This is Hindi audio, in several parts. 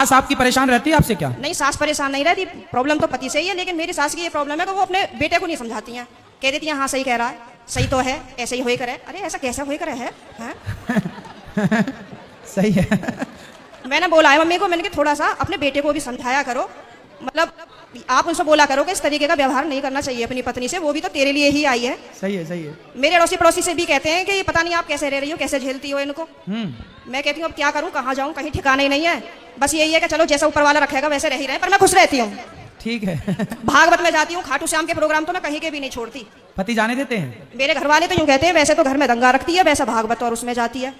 सास आपकी परेशान रहती है आपसे क्या? नहीं, सास परेशान नहीं रहती, प्रॉब्लम तो पति से ही है। लेकिन मेरी सास की ये प्रॉब्लम है कि वो अपने बेटे को नहीं समझाती हैं। कह देती हैं हाँ सही कह रहा है, सही तो है, ऐसे ही होई करे। अरे ऐसा कैसा होई करे है? सही है। मैंने बोला है मम्मी को, मैंने कि थोड़ा सा अपने बेटे को भी समझाया करो, मतलब आप उनसे बोला करो कि इस तरीके का व्यवहार नहीं करना चाहिए अपनी पत्नी से, वो भी तो तेरे लिए ही आई है। सही है, सही है। मेरे अड़ोसी पड़ोसी से भी कहते हैं कि ये पता नहीं आप कैसे रह रही हो, कैसे झेलती हो इनको। मैं कहती हूँ अब क्या करूँ, कहाँ जाऊँ, कहीं ठिकाना ही नहीं है। बस यही है कि चलो जैसा ऊपर वाला रखेगा वैसे रह ही रहे, पर मैं खुश रहती हूँ। ठीक है। भागवत में जाती हूँ, खाटू श्याम के प्रोग्राम तो मैं कहीं के भी नहीं छोड़ती। पति जाने देते हैं? मेरे घर वाले तो यूँ कहते हैं वैसे तो घर में दंगा रखती है, वैसा भागवत और उसमें जाती है।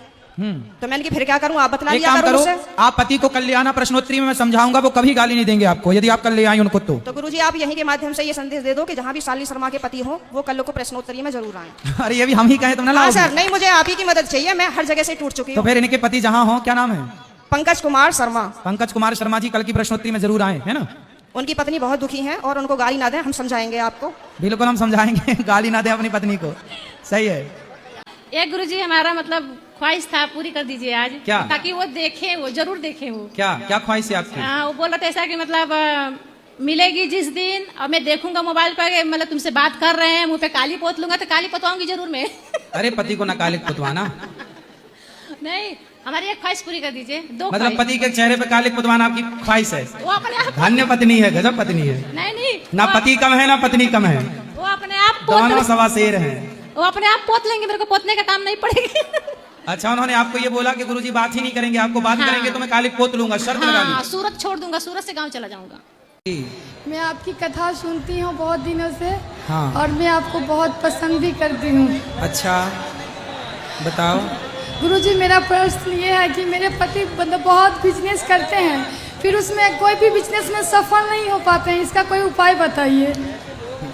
तो मैंने कि फिर क्या करूं, आप बतला दिया करो मुझसे। आप पति को कल ले आना, प्रश्नोत्तरी में मैं समझाऊंगा, वो कभी गाली नहीं देंगे आपको यदि आप कल ले आई उनको। तो गुरुजी आप यहीं के माध्यम से ये संदेश दे दो कि जहां भी शालिनी शर्मा के पति हो वो कल को प्रश्नोत्तरी में जरूर आए। अरे ये भी हम ही कहें तुम ना लाओ? सर नहीं, मुझे आप ही की मदद चाहिए, मैं हर जगह से टूट चुकी हूँ। तो फिर इनके पति जहाँ हो, क्या नाम है? पंकज कुमार शर्मा। पंकज कुमार शर्मा जी कल की प्रश्नोत्तरी में जरूर आए, है ना? उनकी पत्नी बहुत दुखी है और उनको गाली ना दें, हम समझाएंगे आपको। बिल्कुल हम समझाएंगे, गाली ना दें अपनी पत्नी को। सही है। एक गुरुजी हमारा मतलब ख्वाहिश था, पूरी कर दीजिए आज। क्या? ताकि वो देखे, वो जरूर देखे। वो क्या क्या ख्वाहिश है आपकी? वो बोल रहे थे ऐसा कि मतलब मिलेगी जिस दिन और मैं देखूंगा मोबाइल पर मतलब तुमसे बात कर रहे हैं, मुंह पे काली पोत लूंगा तो काली पोतवाऊंगी जरूर मैं। अरे पति को ना काली पुतवाना। नहीं, हमारी एक ख्वाहिश पूरी कर दीजिए। दो मतलब पति के चेहरे पे काली पुतवाना आपकी ख्वाहिश है? वो अपने आप धन्य पत्नी है, गजब पत्नी है। नहीं, ना पति कम है ना पत्नी कम है, वो अपने आप दोनों सवा शेर हैं। वो अपने आप पोत लेंगे, मेरे को पोतने का काम नहीं पड़ेगा। अच्छा, उन्होंने आपको ये बोला कि गुरुजी बात ही नहीं करेंगे, आपको बात करेंगे तो मैं काली पोत लूंगा, शर्त लगा ली। सूरत छोड़ दूंगा, सूरत से गांव चला जाऊंगा। मैं आपकी कथा सुनती हूँ बहुत दिनों से। हाँ। और मैं आपको बहुत पसंद भी करती हूँ। अच्छा बताओ। गुरुजी मेरा प्रश्न ये है कि मेरे पति मतलब बहुत बिजनेस करते हैं, फिर उसमें कोई भी बिजनेस में सफल नहीं हो पाते हैं, इसका कोई उपाय बताइए।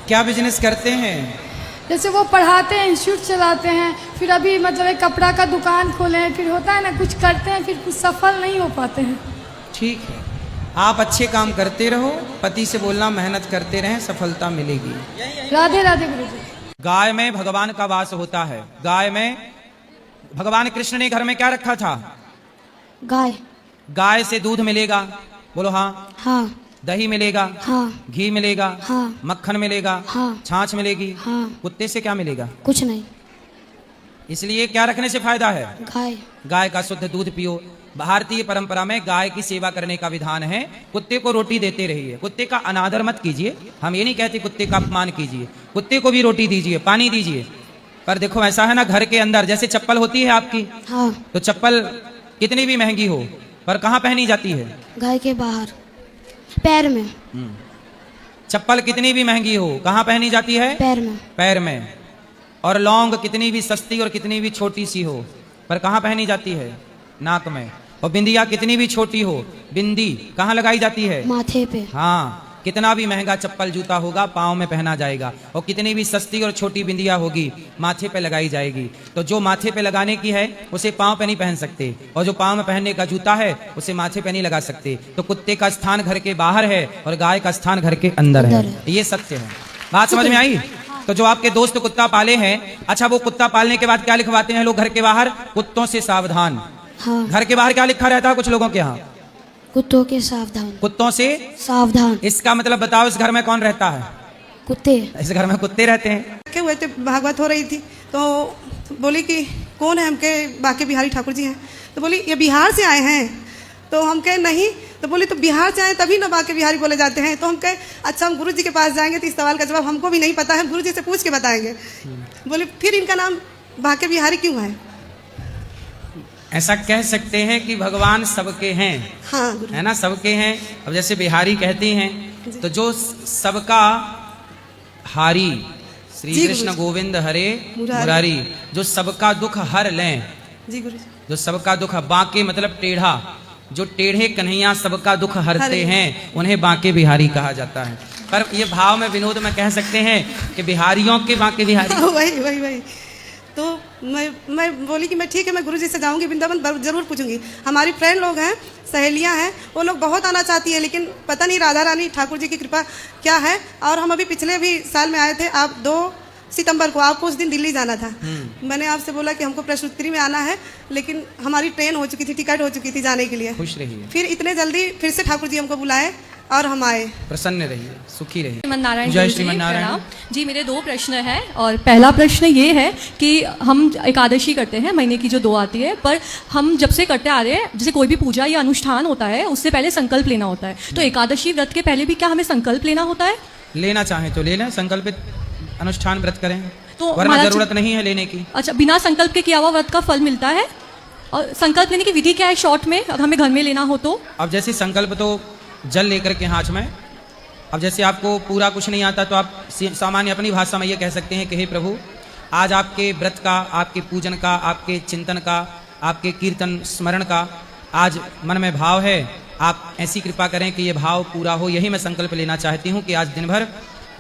क्या बिजनेस करते हैं? जैसे वो पढ़ाते हैं, इंस्टीट्यूट चलाते हैं, फिर अभी मतलब एक कपड़ा का दुकान खोले हैं, फिर होता है ना कुछ करते हैं फिर कुछ सफल नहीं हो पाते हैं। ठीक है, आप अच्छे काम करते रहो, पति से बोलना मेहनत करते रहें, सफलता मिलेगी। राधे राधे गुरुजी। गाय में भगवान का वास होता है। गाय में भगवान कृष्ण ने घर में क्या रखा था? गाय। गाय से दूध मिलेगा, बोलो हाँ। हाँ। दही मिलेगा, हाँ। घी मिलेगा, हाँ। मक्खन मिलेगा, हाँ। छाछ मिलेगी। हाँ। कुत्ते से क्या मिलेगा? कुछ नहीं। इसलिए क्या रखने से फायदा है? गाय। गाय का शुद्ध दूध पियो। भारतीय परंपरा में गाय की सेवा करने का विधान है। कुत्ते को रोटी देते रहिए, कुत्ते का अनादर मत कीजिए। हम ये नहीं कहते कुत्ते का अपमान कीजिए, कुत्ते को भी रोटी दीजिए, पानी दीजिए। पर देखो ऐसा है ना, घर के अंदर जैसे चप्पल होती है आपकी, हाँ। तो चप्पल कितनी भी महंगी हो पर कहाँ पहनी जाती है? गाय के बाहर, पैर में। चप्पल कितनी भी महंगी हो कहाँ पहनी जाती है? पैर में। पैर में। और लौंग कितनी भी सस्ती और कितनी भी छोटी सी हो पर कहाँ पहनी जाती है? नाक में। और बिंदिया कितनी भी छोटी हो, बिंदी कहाँ लगाई जाती है? माथे पे। हाँ, कितना भी महंगा चप्पल जूता होगा पाँव में पहना जाएगा, और कितनी भी सस्ती और छोटी बिंदिया होगी माथे पे लगाई जाएगी। तो जो माथे पे लगाने की है उसे पाँव पे नहीं पहन सकते, और जो पाँव में पहनने का जूता है उसे माथे पे नहीं लगा सकते। तो कुत्ते का स्थान घर के बाहर है और गाय का स्थान घर के अंदर है। ये सत्य है। बात समझ में आई? तो जो आपके दोस्त कुत्ता पाले हैं, अच्छा वो कुत्ता पालने के बाद क्या लिखवाते हैं लोग घर के बाहर? कुत्तों से सावधान। हाँ। घर के बाहर क्या लिखा रहता है कुछ लोगों के यहाँ? कुत्तों के सावधान। कुत्तों से सावधान। इसका मतलब बताओ इस घर में कौन रहता है? कुत्ते। इस घर में कुत्ते रहते हैं। क्या हुए थे, भागवत हो रही थी तो बोली कि कौन है? हमके बाके बिहारी ठाकुर जी हैं। तो बोली ये बिहार से आए हैं। तो हम कहे नहीं। तो बोली तो बिहार से आए तभी ना बाके बिहारी बोले जाते हैं। तो हम कहे अच्छा हम गुरु जी के पास जाएंगे तो इस सवाल का जवाब हमको भी नहीं पता है, हम गुरु जी से पूछ के बताएंगे। बोले फिर इनका नाम बाके बिहारी क्यों है? ऐसा कह सकते हैं कि भगवान सबके हैं। हाँ है ना, सबके हैं। अब जैसे बिहारी कहती हैं तो जो सबका हारी श्री कृष्ण गोविंद हरे मुरारी, जो सबका दुख हर लें जी गुरु जी। जो सबका दुख, बांके मतलब टेढ़ा, जो टेढ़े कन्हैया सबका दुख हरते हैं उन्हें बांके बिहारी कहा जाता है। पर ये भाव में विनोद में कह सकते हैं कि बिहारियों के बांके बिहारी। वही वही वही। तो मैं बोली कि मैं ठीक है, मैं गुरुजी से जाऊंगी वृंदावन, जरूर पूछूंगी। हमारी फ्रेंड लोग हैं, सहेलियां हैं, वो लोग बहुत आना चाहती है, लेकिन पता नहीं राधा रानी ठाकुर जी की कृपा क्या है। और हम अभी पिछले भी साल में आए थे, आप 2 सितंबर को, आपको उस दिन दिल्ली जाना था। मैंने आपसे बोला कि हमको प्रश्नोत्तरी में आना है, लेकिन हमारी ट्रेन हो चुकी थी, टिकट हो चुकी थी जाने के लिए। खुश रहिए, फिर इतने जल्दी फिर से ठाकुर जी हमको बुलाए और हम आए। प्रसन्न रहिए, सुखी रहिए। श्रीमन नारायण जय जी, श्रीमन नारायण। प्रणाम। जी मेरे 2 प्रश्न हैं, और पहला प्रश्न ये है कि हम एकादशी करते हैं, महीने की जो 2 आती है, पर हम जब से करते आ रहे हैं, जैसे कोई भी पूजा या अनुष्ठान होता है उससे पहले संकल्प लेना होता है, तो एकादशी व्रत के पहले भी क्या हमें संकल्प लेना होता है? लेना चाहें तो ले लें, संकल्पित अनुष्ठान व्रत करें, तो वरना महाराज- जरूरत नहीं है लेने की। अच्छा, बिना संकल्प के किया हुआ व्रत का फल मिलता है? और संकल्प लेने की विधि क्या है शॉर्ट में, अगर हमें घर में लेना हो तो? अब जैसे संकल्प तो जल लेकर के हाथ में, अब जैसे आपको पूरा कुछ नहीं आता तो आप सामान्य अपनी भाषा में ये कह सकते हैं कि हे प्रभु, आज आपके व्रत का, आपके पूजन का, आपके चिंतन का, आपके कीर्तन स्मरण का आज मन में भाव है, आप ऐसी कृपा करें कि ये भाव पूरा हो। यही मैं संकल्प लेना चाहती हूँ कि आज दिन भर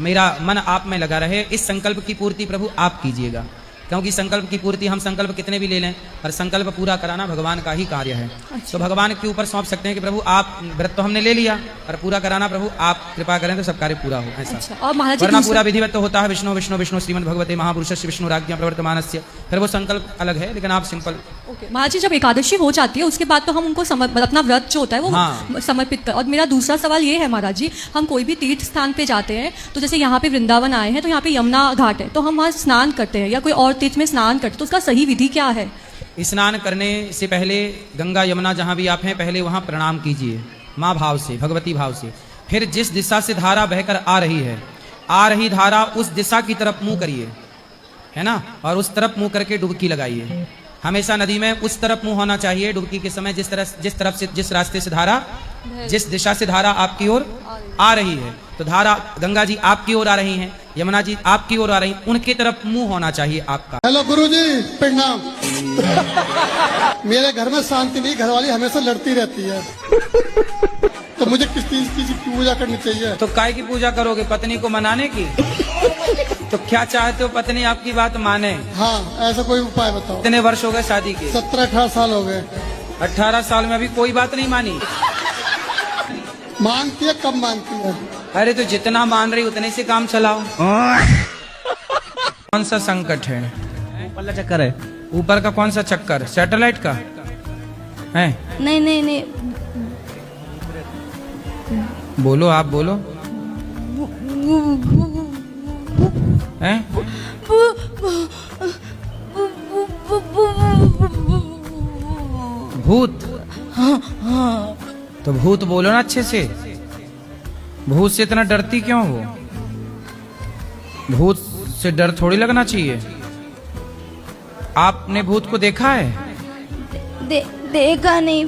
मेरा मन आप में लगा रहे। इस संकल्प की पूर्ति प्रभु आप कीजिएगा, क्योंकि संकल्प की पूर्ति हम संकल्प कितने भी ले लें, पर संकल्प पूरा कराना भगवान का ही कार्य है। तो भगवान के ऊपर सौंप सकते हैं कि प्रभु आप, व्रत तो हमने ले लिया, पर पूरा कराना प्रभु आप कृपा करें तो सब कार्य पूरा हो, ऐसा। अच्छा, और महाराज जी वरना दूसरा- पूरा विधिवत तो होता है विष्णु विष्णु विष्णु श्रीमद् भगवते महापुरुषस्य विष्णु राज्ञा प्रवर्तमानस्य, फिर वो संकल्प अलग है, लेकिन आप सिंपल। ओके महाराज जी, जब एकादशी हो जाती है उसके बाद तो हम उनको अपना व्रत जो होता है वो हाँ। समर्पित कर। और मेरा दूसरा सवाल ये है महाराज जी, हम कोई भी तीर्थ स्थान पे जाते हैं, तो जैसे यहाँ पे वृंदावन आए हैं तो यहाँ पे यमुना घाट है, तो हम वहाँ स्नान करते हैं या कोई और तीर्थ में स्नान करते हैं, तो उसका सही विधि क्या है? स्नान करने से पहले गंगा यमुना जहाँ भी आप हैं, पहले वहाँ प्रणाम कीजिए माँ भाव से, भगवती भाव से। फिर जिस दिशा से धारा बहकर आ रही धारा उस दिशा की तरफ मुंह करिए, है ना, और उस तरफ मुंह करके डुबकी लगाइए। हमेशा नदी में उस तरफ मुंह होना चाहिए डुबकी के समय, जिस रास्ते से धारा, जिस दिशा से धारा आपकी ओर आ रही है। तो धारा गंगा जी आपकी ओर आ रही हैं, यमुना जी आपकी ओर आ रही हैं, उनकी तरफ मुंह होना चाहिए आपका। हेलो गुरुजी, प्रणाम। मेरे घर में शांति नहीं, घरवाली हमेशा लड़ती रहती है, तो मुझे किस चीज की पूजा करनी चाहिए? तो काय की पूजा करोगे, पत्नी को मनाने की? तो क्या चाहते हो पत्नी आपकी बात माने? हाँ, ऐसा कोई उपाय बताओ। कितने वर्ष हो गए शादी के? 17-18 साल हो गए। 18 साल में अभी कोई बात नहीं मानी? मानती है, कब मानती है? अरे तो जितना मान रही उतने से काम चलाओ। कौन सा संकट है? पल्ला चक्कर है। ऊपर का कौन सा चक्कर? सैटेलाइट का है? नहीं नहीं नहीं, बोलो, आप बोलो। हैं? भूत? तो भूत बोलो ना अच्छे से। भूत से इतना डरती क्यों हो? भूत से डर थोड़ी लगना चाहिए। आपने भूत को देखा है? देखा नहीं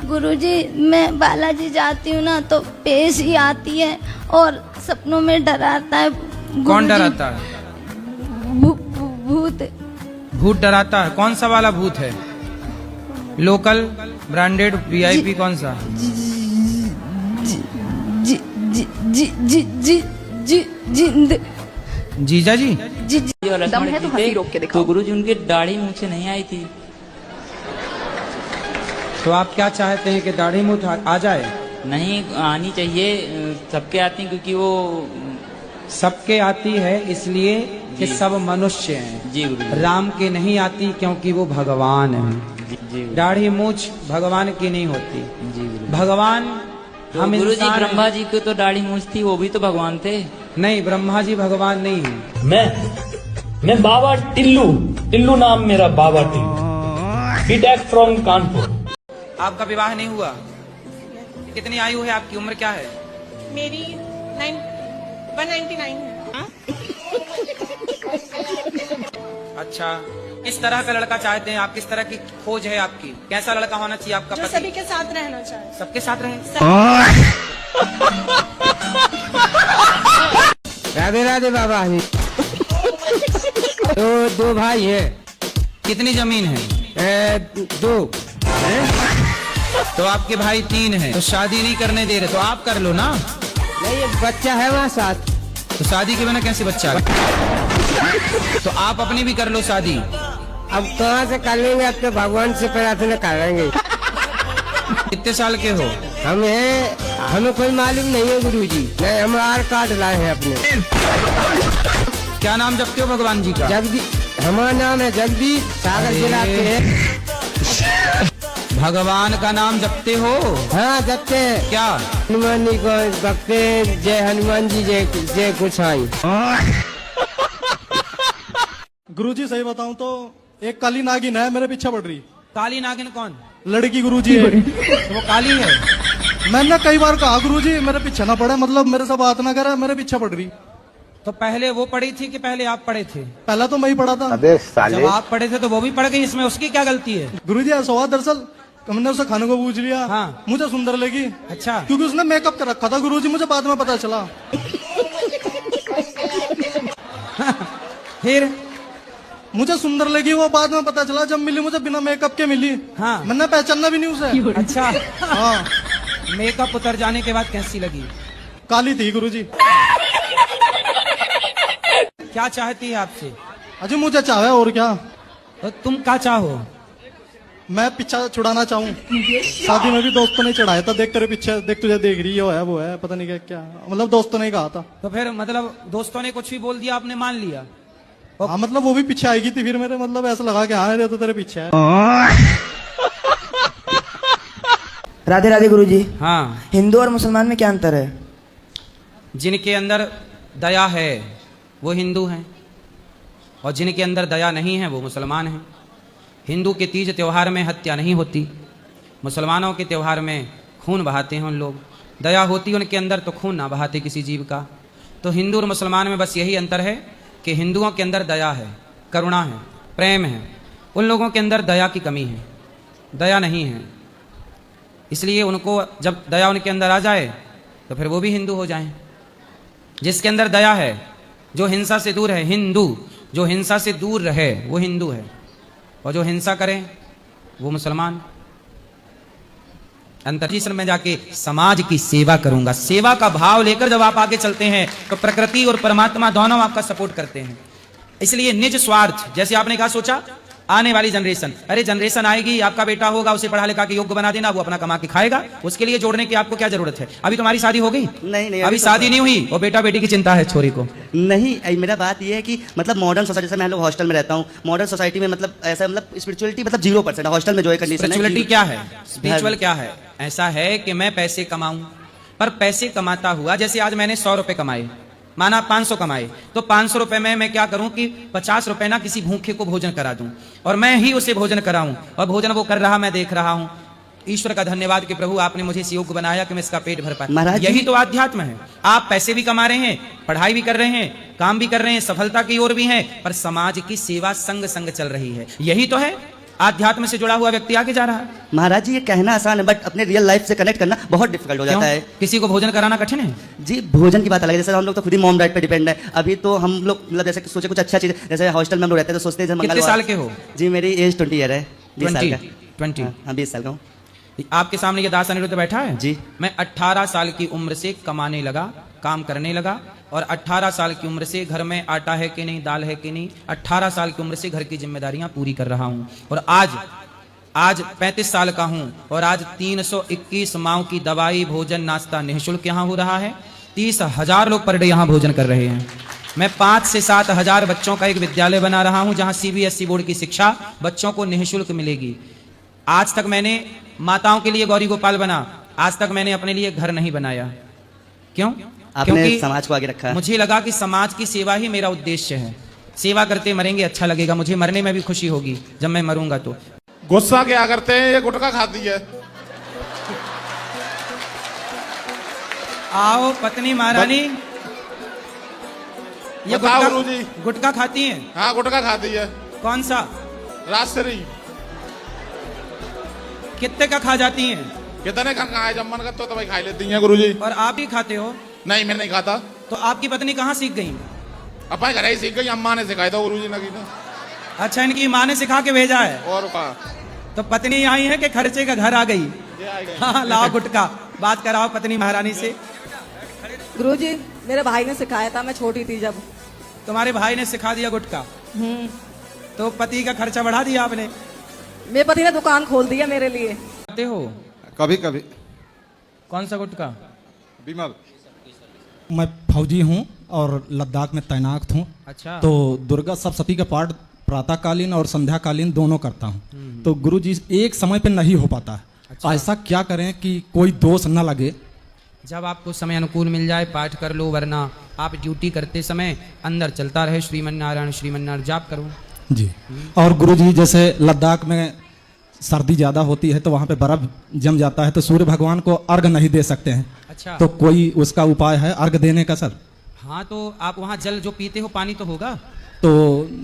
गुरुजी, मैं बालाजी जाती हूँ ना तो पेश ही आती है और सपनों में डराता है। कौन डराता है? भूत। भूत डराता है? कौन सा वाला भूत है? लोकल, ब्रांडेड, वीआईपी, कौन सा? जी जी जी जी जी जी जिंद जीजा जी? जी जी। दम है तो हंसी रोक के दिखाओ। तो गुरुजी उनकी दाढ़ी मुझसे नहीं आई थी। तो आप क्या चाहते हैं कि दाढ़ी मूठ आ जाए? नहीं आनी चाहिए, सबके आती हैं क्योंकि वो सबके आती है इसलिए कि जी। सब मनुष्य हैं। जी गुरुजी। राम के नहीं आती क्योंकि वो भगवान हैं। जी गुरुजी। दाढ़ी मूछ भगवान की नहीं होती। जी गुरुजी। भगवान तो हम गुरुजी इंसान हैं। ब्रह्मा जी को तो दाढ़ी मूछ थी, वो भी तो भगवान थे। नहीं, ब्रह्मा जी भगवान नहीं है। मैं बाबा टिल्लू नाम मेरा, बाबा टिल्लू, बीटेक फ्रॉम कानपुर। आपका विवाह नहीं हुआ? कितनी आयु है आपकी, उम्र क्या है? मेरी 199 है। अच्छा, किस तरह का लड़का चाहते हैं आप? किस तरह की खोज है आपकी? कैसा लड़का होना चाहिए आपका जो पति? सभी के साथ रहना चाहिए। सबके साथ रहे। राधे राधे बाबा जी। तो 2 भाई है। कितनी जमीन है? 2। तो आपके भाई 3 हैं, तो शादी नहीं करने दे रहे, तो आप कर लो ना। नहीं, एक बच्चा है वहाँ साथ। तो शादी के बिना कैसे बच्चा है? तो आप अपनी भी कर लो शादी। अब कहाँ से कर लेंगे, अब तो भगवान से प्रार्थना करेंगे। कितने साल के हो? हमें कोई मालूम नहीं है गुरुजी। नहीं, हम आधार कार्ड लाए हैं अपने। क्या नाम जपते हो भगवान जी का? जगदीश, हमारा नाम है जगदीश, सागर जिला के। भगवान का नाम जपते हो? हाँ जपते हैं। क्या? हनुमान जी को भक्ते, जय हनुमान जी, जय कुछ आई। गुरुजी सही बताऊं तो एक काली नागिन है मेरे पीछे पड़ रही। काली नागिन कौन? लड़की गुरुजी है। तो वो काली है। मैंने कई बार कहा गुरुजी मेरे पीछे ना पड़े, मतलब मेरे से बात ना करे, मेरे पीछे पड़ रही। तो पहले वो पढ़ी थी कि पहले आप पढ़े थे? पहला तो मैं ही पढ़ा था। जब आप पढ़े थे तो वो भी पढ़ गई, इसमें उसकी क्या गलती है? गुरुजी ऐसा हुआ, दरअसल हमने उसे खाने को पूछ लिया। हाँ। मुझे सुंदर लगी। अच्छा। क्योंकि उसने मेकअप कर रखा था गुरुजी, मुझे बाद में पता चला। फिर मुझे सुंदर लगी, वो बाद में पता चला जब मिली मुझे बिना मेकअप के मिली। हाँ। मैंने पहचाना भी नहीं उसे। अच्छा। हाँ। मेकअप उतर जाने के बाद कैसी लगी? काली थी गुरुजी। क्या चाहती है आपसे? अजी मुझे चाहे और क्या। तो तुम क्या चाहो? मैं पीछा छुड़ाना चाहूँ। शादी में भी दोस्तों ने चढ़ाया था, देख तेरे पीछे, देख तुझे देख रही है, वो है पता नहीं क्या क्या, मतलब दोस्तों ने कहा था। तो फिर मतलब दोस्तों ने कुछ भी बोल दिया, आपने मान लिया? हाँ मतलब वो भी पीछे आएगी थी, फिर मेरे मतलब ऐसा लगा कि हाँ ये तो तेरे पीछे है। राधे राधे गुरुजी। हाँ। हिंदू और मुसलमान में क्या अंतर है? जिनके अंदर दया है वो हिंदू हैं, और जिनके अंदर दया नहीं है वो मुसलमान हैं। हिंदू के तीज त्योहार में हत्या नहीं होती, मुसलमानों के त्योहार में खून बहाते हैं उन लोग। दया होती उनके अंदर तो खून ना बहाते किसी जीव का। तो हिंदू और मुसलमान में बस यही अंतर है कि हिंदुओं के अंदर दया है, करुणा है, प्रेम है। उन लोगों के अंदर दया की कमी है, दया नहीं है। इसलिए उनको जब दया उनके अंदर आ जाए तो फिर वो भी हिंदू हो जाएं। जिसके अंदर दया है, जो हिंसा से दूर है, हिंदू जो हिंसा से दूर रहे वो हिंदू है, और जो हिंसा करे वो मुसलमान। अंतर्जीवन में जाके समाज की सेवा करूंगा, सेवा का भाव लेकर जब आप आगे चलते हैं तो प्रकृति और परमात्मा दोनों आपका सपोर्ट करते हैं। इसलिए निज स्वार्थ, जैसे आपने कहा सोचा आने वाली जनरेशन, अरे जनरेशन आएगी, आपका बेटा होगा, उसे पढ़ा लिखा के योग्य बना देना, वो अपना कमा के खाएगा, उसके लिए जोड़ने की आपको क्या जरूरत है? अभी तुम्हारी शादी हो गई? नहीं अभी शादी नहीं हुई, वो बेटा बेटी की चिंता है छोरी को। नहीं, मेरा बात ये है कि मतलब मॉडर्न सोसाइटी से, मैं लोग हॉस्टल में रहता हूँ, मॉडर्न सोसाइटी में मतलब ऐसा मतलब स्पिरिचुअलिटी मतलब 0% हॉस्टल में जो है कंडीशन है। स्पिरिचुअलिटी क्या है? स्पिरिचुअल क्या है? ऐसा है कि मैं पैसे कमाऊं, पर पैसे कमाता हुआ, जैसे आज मैंने 100 रुपए कमाए, माना 500 कमाए, तो 500 रुपए में मैं क्या करूं कि 50 रुपए ना किसी भूखे को भोजन करा दूं, और मैं ही उसे भोजन कराऊं, और भोजन वो कर रहा मैं देख रहा हूं। ईश्वर का धन्यवाद कि प्रभु आपने मुझे इस योग्य बनाया कि मैं इसका पेट भर पाया। यही तो आध्यात्म है। आप पैसे भी कमा रहे हैं, पढ़ाई भी कर रहे हैं, काम भी कर रहे हैं, सफलता की ओर भी हैं, पर समाज की सेवा संग संग चल रही है। यही तो है आध्यात्म से जुड़ा हुआ व्यक्ति आगे जा रहा है। महाराज जी ये कहना आसान है, बट अपने रियल लाइफ से कनेक्ट करना बहुत डिफिकल्ट हो जाता है। किसी को भोजन कराना कठिन है जी। भोजन की बात अलग है, जैसे हम लोग तो खुद ही मॉम डैड पे डिपेंड है। अभी तो हम लोग मतलब जैसे सोचे कुछ अच्छा चीज, जैसे हॉस्टल में हम लोग रहते हैं तो सोचते हैं कितने साल के हो? जी मेरी एज 20 ईयर है। 20 साल का। 20? हाँ 20 साल का हूँ। आपके सामने ये दास अनिरुद्ध बैठा है जी। मैं 18 साल की उम्र से कमाने लगा, काम करने लगा, और 18 साल की उम्र से घर में आटा है कि नहीं, दाल है कि नहीं, 18 साल की उम्र से घर की जिम्मेदारियां पूरी कर रहा हूं। और आज 35 साल का हूं, और आज 321 माओं की दवाई, भोजन, नाश्ता निःशुल्क यहाँ हो रहा है। 30,000 लोग पर डे यहाँ भोजन कर रहे हैं। मैं 5 से 7 हजार बच्चों का एक विद्यालय बना रहा हूं जहां CBSE बोर्ड की शिक्षा बच्चों को निःशुल्क मिलेगी। आज तक मैंने माताओं के लिए गौरी गोपाल बना, आज तक मैंने अपने लिए घर नहीं बनाया। क्यों? क्योंकि समाज को आगे रखा है। मुझे लगा कि समाज की सेवा ही मेरा उद्देश्य है। सेवा करते मरेंगे अच्छा लगेगा, मुझे मरने में भी खुशी होगी जब मैं मरूंगा तो। गुस्सा क्या करते हैं, ये गुटखा खाती है। आओ पत्नी महारानी, ये गुटखा खाती हैं? हाँ गुटखा खाती है। कौन सा? राजश्री। कितने का खा जाती हैं? कितने का खाए, जब मन करता तो भाई खा लेती हैं गुरुजी। और आप भी खाते हो? नहीं मैं नहीं खाता। तो आपकी पत्नी कहाँ सीख गई? अपने घर ही सीख गई, अम्मा ने सिखाया था गुरुजी ने। अच्छा, इनकी माँ ने सिखा के भेजा है। और का तो पत्नी आई है कि खर्चे का घर आ गई? हाँ लाओ गुटका, बात कराओ पत्नी महारानी से। गुरुजी मेरे भाई ने सिखाया था, मैं छोटी थी जब। तुम्हारे भाई ने सिखा दिया गुटका? तो पति का खर्चा बढ़ा दिया आपने? मेरे पति ने दुकान खोल दिया मेरे लिए। खाते हो? कभी कभी। कौन सा गुटका? विमल। मैं फौजी हूँ, और लद्दाख में तैनात हूँ। अच्छा। तो दुर्गा सप्तशती का पाठ प्रातःकालीन और संध्याकालीन दोनों करता हूँ। तो गुरुजी एक समय पे नहीं हो पाता है। अच्छा। ऐसा क्या करें कि कोई दोष न लगे? जब आपको समय अनुकूल मिल जाए पाठ कर लो, वरना आप ड्यूटी करते समय अंदर चलता रहे श्रीमन नारायण जाप करो। जी। और गुरुजी जैसे लद्दाख में सर्दी ज़्यादा होती है तो वहाँ पे बर्फ़ जम जाता है, तो सूर्य भगवान को अर्घ नहीं दे सकते हैं। अच्छा। तो कोई उसका उपाय है अर्घ देने का सर? हाँ, तो आप वहाँ जल जो पीते हो पानी तो होगा, तो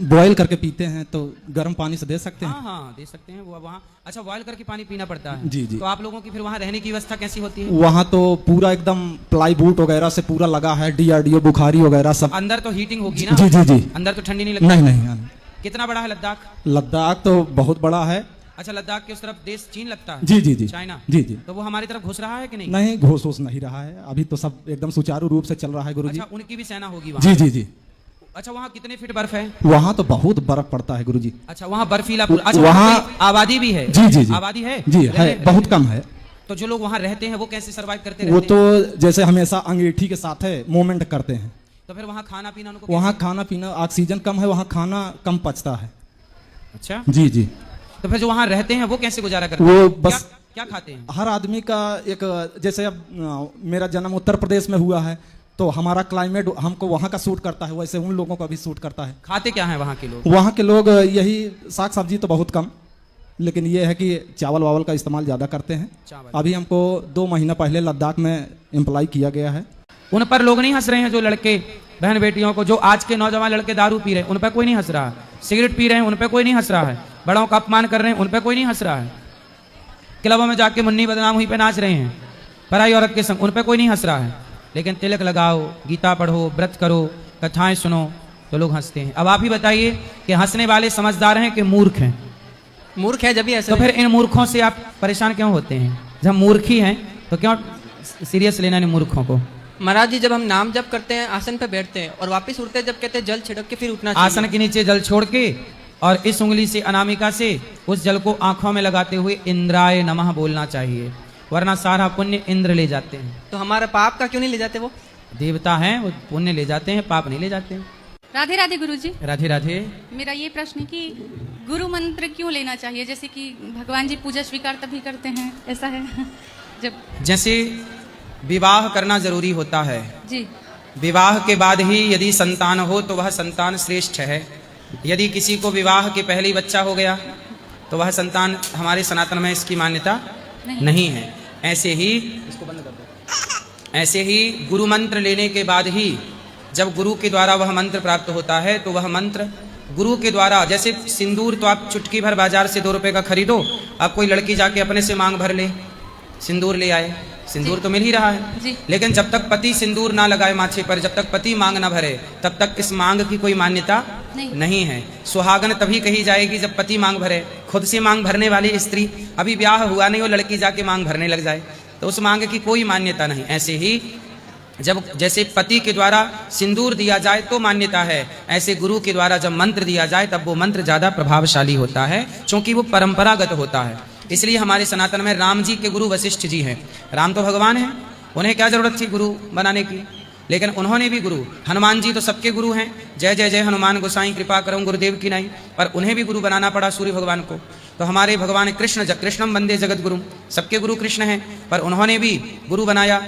बॉयल करके पीते हैं, तो गर्म पानी से दे सकते हैं? हाँ हाँ दे सकते हैं वो वहाँ। अच्छा, बॉयल करके पानी पीना पड़ता है? जी जी। तो आप लोगों की फिर वहाँ रहने की व्यवस्था कैसी होती है? वहाँ तो पूरा एकदम प्लाईवुड वगैरह से पूरा लगा है, DRDO बुखारी वगैरह सब। अंदर तो हीटिंग होगी ना? जी जी जी। अंदर तो ठंडी नहीं लगती? नहीं नहीं। कितना बड़ा है लद्दाख? लद्दाख तो बहुत बड़ा है। अच्छा, लद्दाख के उस तरफ देश चीन लगता है? जी जी जी। चाइना? जी जी। तो वो हमारी तरफ घुस रहा है कि नहीं? नहीं, घोष नहीं रहा है, अभी तो सब एकदम सुचारू रूप से चल रहा है गुरुजी। अच्छा, उनकी भी सेना होगी वहाँ? जी जी जी। अच्छा, वहाँ कितने फीट बर्फ है? वहाँ तो बहुत बर्फ पड़ता है गुरुजी। अच्छा, वहाँ बर्फीला पूरा। अच्छा, वहाँ आबादी भी है? जी जी जी। आबादी है? जी है, बहुत कम है। तो जो लोग वहाँ रहते हैं वो कैसे सर्वाइव करते वो रहते हैं? तो जैसे हमेशा अंगीठी के साथ है मूवमेंट करते हैं। तो फिर वहाँ खाना पीना उनको वहाँ खाना पीना, ऑक्सीजन कम है, वहाँ खाना कम पचता है। अच्छा जी जी। तो फिर जो वहाँ रहते हैं वो कैसे गुजारा करते वो हैं? बस क्या खाते हैं? हर आदमी का एक, जैसे अब मेरा जन्म उत्तर प्रदेश में हुआ है तो हमारा क्लाइमेट हमको वहाँ का सूट करता है, वैसे उन लोगों का भी सूट करता है। खाते क्या हैं वहाँ के लोग? वहाँ के लोग यही साग सब्जी तो बहुत कम, लेकिन ये है कि चावल वावल का इस्तेमाल ज़्यादा करते हैं। अभी हमको 2 महीना पहले लद्दाख में एम्प्लॉय किया गया है। उन पर लोग नहीं हंस रहे हैं? जो लड़के बहन बेटियों को, जो आज के नौजवान लड़के दारू पी रहे हैं उन पर कोई नहीं हंस रहा है? सिगरेट पी रहे हैं उन पर कोई नहीं हंस रहा है? बड़ों का अपमान कर रहे हैं उन पर कोई नहीं हंस रहा है? क्लबों में जाके मुन्नी बदनाम हुई पे नाच रहे हैं पराई औरत के संग, उन पर कोई नहीं हंस रहा है? लेकिन तिलक लगाओ, गीता पढ़ो, व्रत करो, कथाएं सुनो तो लोग हंसते हैं। अब आप ही बताइए कि हंसने वाले समझदार हैं कि मूर्ख हैं? मूर्ख है जब भी ऐसे। तो फिर इन मूर्खों से आप परेशान क्यों होते हैं? जब मूर्ख ही हैं तो क्यों सीरियस लेना नहीं मूर्खों को? महाराज जी, जब हम नाम जप करते हैं आसन पे बैठते हैं और वापस उठते हैं, जब कहते हैं जल छिड़क के फिर उठना चाहिए। आसन के नीचे जल छोड़ के और इस उंगली से अनामिका से उस जल को आंखों में लगाते हुए इंद्राय नमः बोलना चाहिए, वरना सारा पुण्य इंद्र ले जाते हैं। तो हमारा पाप का क्यों नहीं ले जाते? वो देवता हैं, वो पुण्य ले जाते हैं, पाप नहीं ले जाते हैं। राधे राधे गुरुजी। राधे राधे। मेरा ये प्रश्न है कि गुरु मंत्र क्यों लेना चाहिए? जैसे कि भगवान जी पूजा स्वीकार तभी करते हैं, ऐसा है? जैसे विवाह करना जरूरी होता है जी, विवाह के बाद ही यदि संतान हो तो वह संतान श्रेष्ठ है। यदि किसी को विवाह के पहले ही बच्चा हो गया तो वह संतान, हमारे सनातन में इसकी मान्यता नहीं है। ऐसे ही इसको बंद कर दो। ऐसे ही गुरु मंत्र लेने के बाद ही जब गुरु के द्वारा वह मंत्र प्राप्त होता है तो वह मंत्र गुरु के द्वारा, जैसे सिंदूर तो आप चुटकी भर बाजार से 2 रुपए का खरीदो, अब कोई लड़की जाके अपने से मांग भर ले, सिंदूर ले आए, सिंदूर तो मिल ही रहा है, लेकिन जब तक पति सिंदूर ना लगाए माथे पर, जब तक पति मांग ना भरे, तब तक इस मांग की कोई मान्यता नहीं है। सुहागन तभी कही जाएगी जब पति मांग भरे। खुद से मांग भरने वाली स्त्री, अभी ब्याह हुआ नहीं, वो लड़की जाके मांग भरने लग जाए तो उस मांग की कोई मान्यता नहीं। ऐसे ही जब जैसे पति के द्वारा सिंदूर दिया जाए तो मान्यता है, ऐसे गुरु के द्वारा जब मंत्र दिया जाए तब वो मंत्र ज्यादा प्रभावशाली होता है, क्योंकि वो परंपरागत होता है। इसलिए हमारे सनातन में राम जी के गुरु वशिष्ठ जी हैं। राम तो भगवान हैं, उन्हें क्या जरूरत थी गुरु बनाने की, लेकिन उन्होंने भी गुरु, हनुमान जी तो सबके गुरु हैं, जय जय जय हनुमान गोसाई कृपा करूं गुरुदेव की नहीं, पर उन्हें भी गुरु बनाना पड़ा सूर्य भगवान को। तो हमारे भगवान कृष्ण, कृष्णम वंदे जगत गुरु, सबके गुरु कृष्ण हैं, पर उन्होंने भी गुरु बनाया।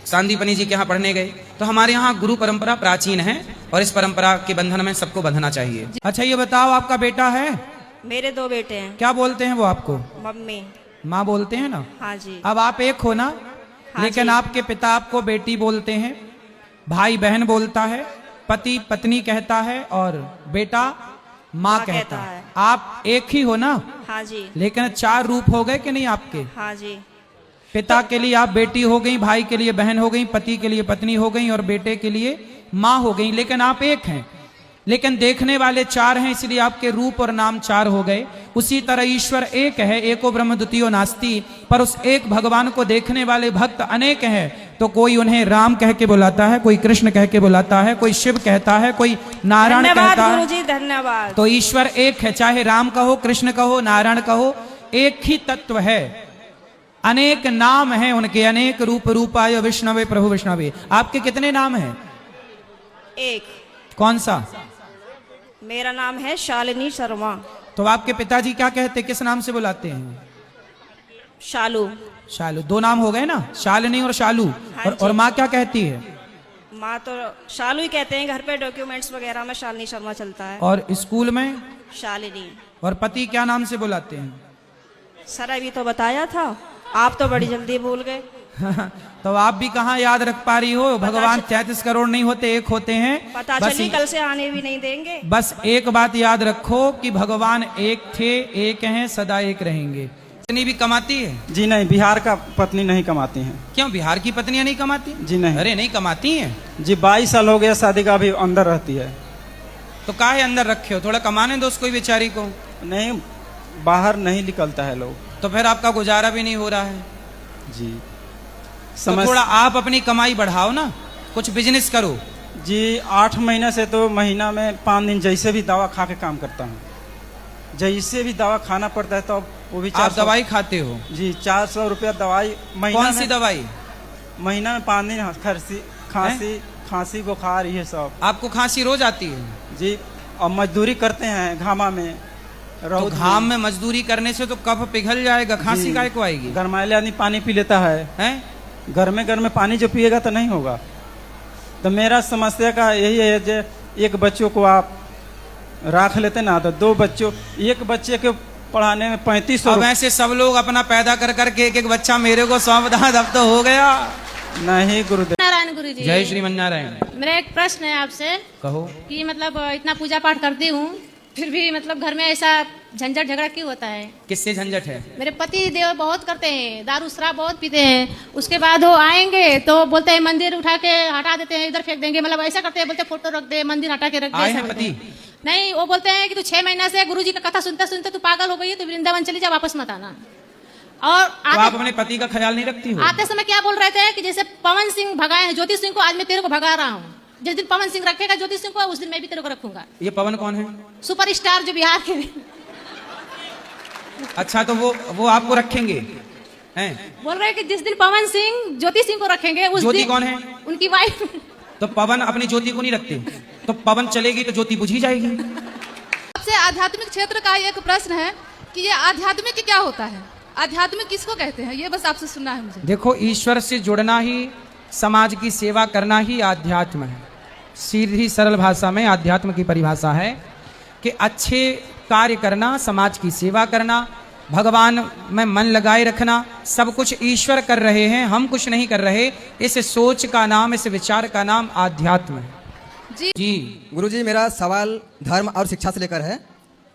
सांदीपनी जी के यहाँ पढ़ने गए। तो हमारे यहाँ गुरु परंपरा प्राचीन है और इस परंपरा के बंधन में सबको बंधना चाहिए। अच्छा ये बताओ, आपका बेटा है? मेरे 2 बेटे हैं। क्या बोलते हैं वो आपको? मम्मी। माँ बोलते हैं ना? हाँ जी। अब आप एक हो ना? हाँ लेकिन जी। आपके पिता आपको बेटी बोलते हैं, भाई बहन बोलता है, पति पत्नी कहता है और बेटा माँ कहता है। आप एक ही हो ना? हाँ जी। लेकिन 4 रूप हो गए कि नहीं आपके? हाँ जी। पिता के लिए आप बेटी हो गई, भाई के लिए बहन हो गई, पति के लिए पत्नी हो गई और बेटे के लिए माँ हो गई, लेकिन आप एक हैं। लेकिन देखने वाले 4 हैं, इसलिए आपके रूप और नाम 4 हो गए। उसी तरह ईश्वर एक है, एको ब्रह्म द्वितीयो नास्ति, पर उस एक भगवान को देखने वाले भक्त अनेक हैं। तो कोई उन्हें राम कह के बुलाता है, कोई कृष्ण कह के बुलाता है, कोई शिव कहता है, कोई नारायण कहता है। गुरुजी धन्यवाद। तो ईश्वर एक है, चाहे राम कहो, कृष्ण कहो, नारायण कहो, एक ही तत्व है। अनेक नाम हैं उनके, अनेक रूप रूपाय विष्णवे प्रभु विष्णवे। आपके कितने नाम हैं? एक। कौन सा? मेरा नाम है शालिनी शर्मा। तो आपके पिताजी क्या कहते, किस नाम से बुलाते हैं? शालू। शालू। दो नाम हो गए ना, शालिनी और शालू। और माँ क्या कहती है? माँ तो शालू ही कहते हैं, घर पे डॉक्यूमेंट्स वगैरह में शालिनी शर्मा चलता है। और स्कूल में? शालिनी। और पति क्या नाम से बुलाते हैं? सर अभी तो बताया था, आप तो बड़ी जल्दी भूल गए। तो आप भी कहाँ याद रख पा रही हो? भगवान 33 करोड़ नहीं होते, एक होते हैं। पता चली कल से आने भी नहीं देंगे। बस एक बात याद रखो कि भगवान एक थे, एक हैं, सदा एक रहेंगे। पत्नी भी कमाती है? जी नहीं, बिहार का पत्नी नहीं कमाती हैं। क्यों, बिहार की पत्नियां नहीं कमाती? जी नहीं। अरे नहीं कमाती हैं? जी 22 साल हो गया शादी का, अभी अंदर रहती है। तो काहे अंदर रखे हो? थोड़ा कमाने दो उसको, बेचारी को। नहीं, बाहर नहीं निकलता है लोग। तो फिर आपका गुजारा भी नहीं हो रहा है जी। तो थोड़ा आप अपनी कमाई बढ़ाओ ना, कुछ बिजनेस करो। जी 8 महीने से तो महीना में 5 दिन जैसे भी दवा खा के काम करता हूँ। जैसे भी दवा खाना पड़ता है तो वो भी 400। आप दवाई खाते हो? जी 400 रुपया दवाई महीना। कौन सी दवाई? महीना में 5 दिन खांसी बुखार ये सब। आपको खांसी रोज आती है? जी, और मजदूरी करते हैं घामा में। तो घाम में मजदूरी करने से तो कफ पिघल जाएगा, खांसी काहे को आएगी? गरमाइले आदमी पानी पी लेता है? घर में पानी जो पिएगा तो नहीं होगा। तो मेरा समस्या का यही है कि एक बच्चों को आप रख लेते ना, तो 2 बच्चों, एक बच्चे के पढ़ाने में 3500। अब ऐसे सब लोग अपना पैदा कर करके एक एक बच्चा मेरे को सौंप दा, अब तो हो गया। नहीं गुरुदेव। नारायण गुरु जी। जय श्रीमन नारायण। मेरा एक प्रश्न है आपसे। कहो। कि मतलब इतना पूजा पाठ करती हूँ, फिर भी मतलब घर में ऐसा झंझट झगड़ा क्यों होता है? किससे झंझट है? मेरे पति देव बहुत करते हैं, दारू शराब बहुत पीते हैं। उसके बाद वो आएंगे तो बोलते हैं मंदिर उठा के हटा देते हैं, इधर फेंक देंगे, मतलब ऐसा करते हैं, बोलते फोटो रख दे, मंदिर हटा के रख दे। आए हैं पति? नहीं, वो बोलते हैं कि तू 6 महीना से गुरुजी का कथा सुनते सुनते तू पागल हो गई है, तू वृंदावन चली जा, वापस मत आना। और तो आप अपने पति का ख्याल नहीं रखती हो? आते समय क्या बोल रहे थे कि जैसे पवन सिंह भगाए हैं ज्योति सिंह को, आज मैं तेरे को भगा रहा हूँ। जिस दिन पवन सिंह रखेगा ज्योति सिंह को, उस दिन मैं भी तेरे को रखूंगा। ये पवन कौन है? सुपरस्टार जो बिहार के। अच्छा, तो वो आपको रखेंगे हैं? बोल रहे हैं कि जिस दिन पवन सिंह ज्योति सिंह को रखेंगे, उस ज्योति दिन कौन है? उनकी वाइफ। तो पवन अपनी ज्योति को नहीं रखते, तो पवन चलेगी तो ज्योति बुझी जाएगी। आपसे आध्यात्मिक क्षेत्र का एक प्रश्न है कि ये आध्यात्मिक क्या होता है? आध्यात्मिक किसको कहते हैं? ये बस आपसे सुनना है मुझे। देखो, ईश्वर से जुड़ना ही, समाज की सेवा करना ही आध्यात्म है। सीधी सरल भाषा में आध्यात्म की परिभाषा है कि अच्छे कार्य करना, समाज की सेवा करना, भगवान में मन लगाए रखना, सब कुछ ईश्वर कर रहे हैं, हम कुछ नहीं कर रहे। इस सोच का नाम, इस विचार का नाम आध्यात्म है। जी गुरुजी, मेरा सवाल धर्म और शिक्षा से लेकर है।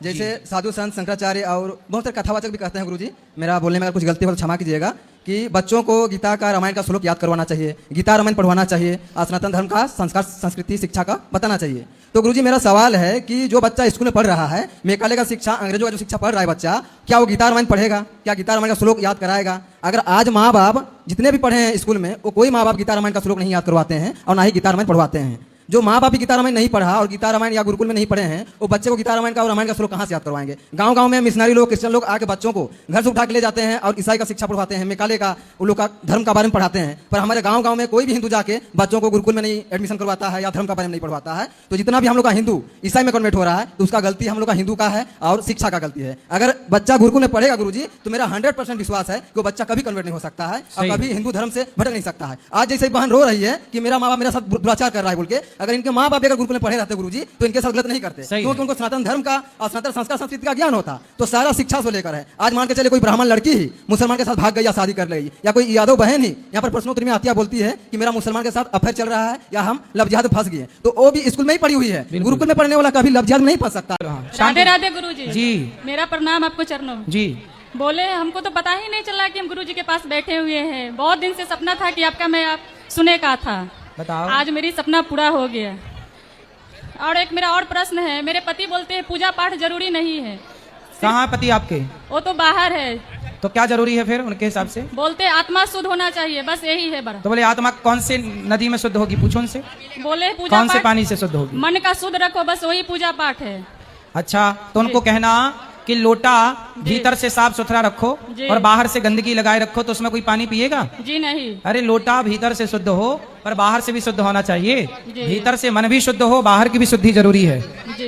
जैसे साधु संत शंकराचार्य और बहुत सारे कथावाचक भी कहते हैं गुरुजी, मेरा बोलने में अगर कुछ गलती हो तो क्षमा कीजिएगा, कि बच्चों को गीता का, रामायण का श्लोक याद करवाना चाहिए, गीता रामायण पढ़वाना चाहिए, सनातन धर्म का संस्कार, संस्कृति, शिक्षा का बताना चाहिए। तो गुरुजी मेरा सवाल है कि जो बच्चा स्कूल में पढ़ रहा है, मेघालय का शिक्षा, अंग्रेजों का जो शिक्षा पढ़ रहा है बच्चा, क्या वो गीता रामायण पढ़ेगा? क्या गीता रामायण का श्लोक याद कराएगा? अगर आज माँ बाप जितने भी पढ़े हैं स्कूल में, वो कोई माँ बाप गीता रामायण का श्लोक नहीं याद करवाते हैं और ना ही गीता रामायण पढ़वाते हैं। जो माँ बाप गीता रामायण नहीं पढ़ा और गीता रामायण या गुरुकुल में नहीं पढ़े हैं, वो बच्चे को गीता रामायण का और रामायण का श्लोक कहाँ से याद करवाएंगे? गांव-गांव में मिशनरी लोग, क्रिश्चियन लोग आके बच्चों को घर से उठा के ले जाते हैं और ईसाई का शिक्षा पढ़वाते हैं, मेकाले का, उन लोग का धर्म का बारे में पढ़ाते हैं। पर हमारे गाँव-गाँव में कोई भी हिंदू जाके बच्चों को गुरुकुल में नहीं एडमिशन करवाता है या धर्म का बारे में नहीं पढ़वाता है। तो जितना भी हम लोग का हिंदू ईसाई में कन्वर्ट हो रहा है, तो उसका गलती हम लोग का हिंदू का है और शिक्षा का गलती है। अगर बच्चा गुरुकुल में पढ़ेगा गुरुजी, तो मेरा 100% विश्वास है कि वो बच्चा कभी कन्वर्ट नहीं हो सकता है और कभी हिंदू धर्म से भटक नहीं सकता है। आज जैसे बहन रो रही है कि मेरा माँ बाप मेरे साथ दुराचार कर रहा है बोल के, अगर इनके माँ बाप गुरुकुल में पढ़े रहते गुरुजी, तो इनके साथ गलत नहीं करते, क्योंकि उनको सनातन धर्म का और सनातन संस्कार संस्कृति का ज्ञान होता। तो सारा शिक्षा से लेकर है। आज मान के चले कोई ब्राह्मण लड़की ही मुसलमान के साथ भाग गई या शादी कर लेगी, या कोई यादव बहन ही यहाँ पर प्रश्नोत्तरी में आतिया बोलती है कि मेरा मुसलमान के साथ अफेयर चल रहा है या हम लव जिहाद फंस गए, तो वो भी स्कूल में ही पढ़ी हुई है। गुरुकुल में पढ़ने वाला कभी लव जिहाद नहीं फंस सकता। राधे राधे गुरुजी। जी मेरा प्रणाम आपको चरणों में। जी। बोले हमको तो पता ही नहीं चला कि हम गुरुजी के पास बैठे हुए हैं। बहुत दिन से सपना था कि आपका मैं आप सुने का था। बताओ। आज मेरी सपना पूरा हो गया। और एक मेरा और प्रश्न है, मेरे पति बोलते हैं पूजा पाठ जरूरी नहीं है। कहाँ पति आपके? वो तो बाहर है। तो क्या जरूरी है फिर उनके हिसाब से? बोलते आत्मा शुद्ध होना चाहिए, बस यही है बड़ा। तो बोले आत्मा कौन से नदी में शुद्ध होगी? पूछो उनसे। बोले पूजा कौन से पानी से शुद्ध होगी? मन का शुद्ध रखो, बस वही पूजा पाठ है। अच्छा, तो उनको कहना कि लोटा भीतर से साफ सुथरा रखो जी। और बाहर से गंदगी लगाए रखो तो उसमें कोई पानी पिएगा? जी नहीं। अरे लोटा भीतर से शुद्ध हो पर बाहर से भी शुद्ध होना चाहिए। जी। भीतर से मन भी शुद्ध हो, बाहर की भी शुद्धि जरूरी है।